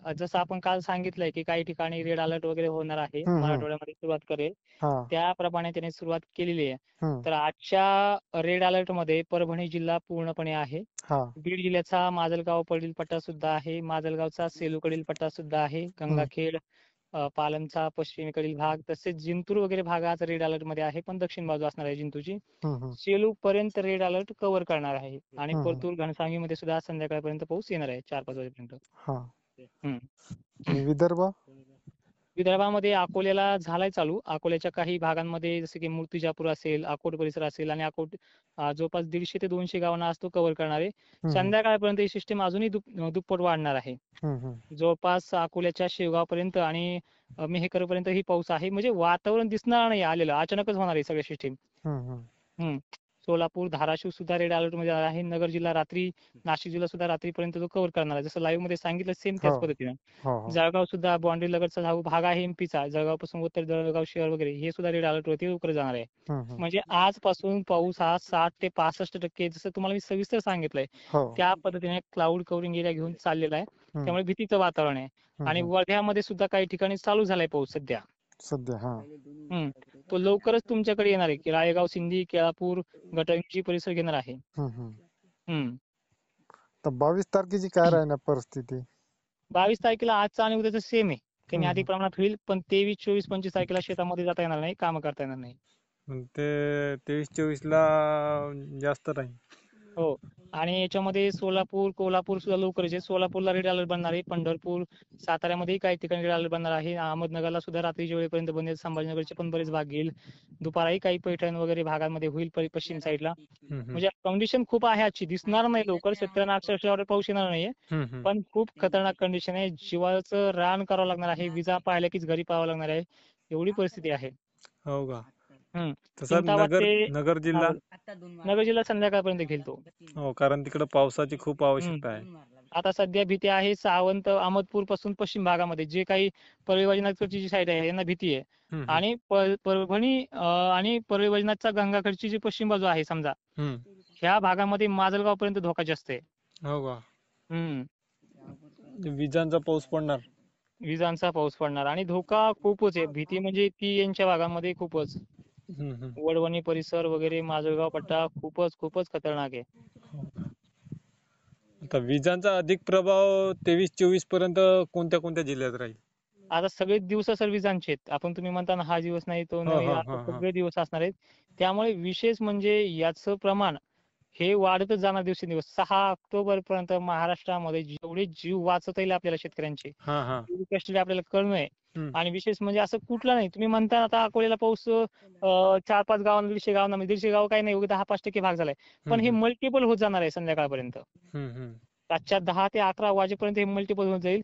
जसं आपण काल सांगितलंय की काही ठिकाणी रेड अलर्ट वगैरे होणार आहे, मराठवाड्यामध्ये सुरुवात करेल, हा त्याप्रमाणे त्याने सुरुवात केलेली आहे. हम्म तर आजच्या रेड अलर्ट मध्ये परभणी जिल्हा पूर्णपणे आहे. हा बीड जिल्ह्याचा माजलगाव कडील पट्टा सुद्धा आहे, माजलगावचा सेलूकडील पट्टा सुद्धा आहे, गंगाखेड, पालमचा पश्चिमेकडील भाग, तसेच जिंतूर वगैरे भाग आज रेड अलर्ट मध्ये आहे, पण दक्षिण बाजू असणार आहे जिंतूरची. हम्म सेलू पर्यंत रेड अलर्ट कव्हर करणार आहे आणि हम्म परतूर घनसावंगीमध्ये सुद्धा आज संध्याकाळपर्यंत पाऊस येणार आहे 4-5 वाजेपर्यंत. हा हम्म. आणि विदर्भ विदर्भामध्ये अकोल्याला झालाय चालू. अकोल्याच्या काही भागांमध्ये जसे की मूर्तिजापूर असेल, अकोट परिसर असेल आणि अकोट जवळपास 150 ते 200 गावांना आज तो कव्हर करणार आहे. संध्याकाळपर्यंत ही सिस्टीम अजूनही दुप्पट वाढणार आहे. जवळपास अकोल्याच्या शेवगावपर्यंत आणि मेहकरपर्यंत ही पाऊस आहे. म्हणजे वातावरण दिसणार नाही आलेलं, अचानकच होणार आहे सगळी सिस्टीम. सोलापूर, धाराशिव सुद्धा रेड अलर्ट मध्ये आहे. नगर जिल्हा रात्री, नाशिक जिल्हा सुद्धा रात्रीपर्यंत तो कव्हर करणार आहे. जसं लाईव्ह मध्ये सांगितलं सेम त्याच पद्धतीनं. जळगाव सुद्धा बाउंड्री लगतचा हा भाग आहे एमपीचा, जळगाव पासून उत्तर जळगाव शहर वगैरे हे सुद्धा रेड अलर्ट वरती लवकर जाणार आहे. म्हणजे आजपासून पाऊस हा 60 ते 65% जसं तुम्हाला मी सविस्तर सांगितलंय त्या पद्धतीने क्लाउड कव्हरिंग एरिया घेऊन चाललेला आहे. त्यामुळे भीतीचं वातावरण आहे. आणि वर्ध्यामध्ये सुद्धा काही ठिकाणी चालू झालाय पाऊस सध्या. तो लवकरच तुमच्याकडे येणार आहे. राळेगाव, सिंधी, केळापूर, गटंगी परिसर घेणार आहे. 22 तारखेची काय राहणार परिस्थिती? 22 तारखेला आजचा आणि उद्याचं सेम आहे. कमी अधिक प्रमाणात होईल, पण 23, 24, 25 तारखेला शेतामध्ये जाता येणार नाही, काम करता येणार नाही. ते 23-24 ला जास्त राहील. हो. आणि याच्यामध्ये सोलापूर, कोल्हापूर सुद्धा लवकरच आहे. सोलापूरला रेड अलर्ट बनणार आहे. पंढरपूर, साताऱ्यामध्येही काही ठिकाणी रेड अलर्ट बनणार आहे. अहमदनगरला सुद्धा रात्रीच्या वेळेपर्यंत बंद, संभाजीनगरचे पण बरेच भाग घेईल. दुपारही काही पैठण वगैरे भागांमध्ये होईल पश्चिम साईडला. म्हणजे कंडिशन खूप आहे आजची, दिसणार नाही लवकर, शेतकऱ्यांना अक्षरशः पाऊस येणार नाहीये, पण खूप खतरनाक कंडिशन आहे. जीवाचं रान करावं लागणार आहे, विजा पाहिल्या कीच घरी पाहावं लागणार आहे, एवढी परिस्थिती आहे. हो का? नगर जिल्हा संध्याकाळपर्यंत घेईल तो. हो, कारण तिकडे पावसाची खूप आवश्यकता आहे. आता सध्या भीती आहे सावंत, अहमदपूर पासून पश्चिम भागामध्ये जे काही परळी वैजनाथची जी साईड आहे यांना भीती आहे. आणि परभणी आणि परळी वैजनाथचा गंगाखेडची जी पश्चिम बाजू आहे समजा, ह्या भागामध्ये माजलगाव पर्यंत धोका जास्त आहे. हो का? विजांचा पाऊस पडणार. विजांचा पाऊस पडणार आणि धोका खूपच आहे. भीती म्हणजे ती यांच्या भागामध्ये खूपच. वडवणी परिसर वगैरे, माजलगाव पट्टा खूपच खतरनाक आहे. आता विजांचा अधिक प्रभाव 23-24 पर्यंत कोणत्या कोणत्या जिल्ह्यात राहील? आता सगळे दिवस सर विजांचे आहेत. आपण तुम्ही म्हणता हा दिवस नाही तो नाही, आता सगळे दिवस असणार आहेत. त्यामुळे विशेष म्हणजे याचं प्रमाण हे वाढतच जाणार दिवसेंदिवस. 6 ऑक्टोबर पर्यंत महाराष्ट्रामध्ये जेवढे जीव वाचता येईल आपल्याला शेतकऱ्यांचे, तेवढी कष्ट आपल्याला करणं आहे. आणि विशेष म्हणजे असं कुठलं नाही, तुम्ही म्हणता आता अकोल्याला पाऊस 4-5 गावांना, 150 गावांना, 150 गाव काही नाही, 10-5% भाग झालाय, पण हे मल्टिपल होत जाणार आहे संध्याकाळपर्यंत. रातच्या 10 ते 11 वाजेपर्यंत हे मल्टिपल होत जाईल.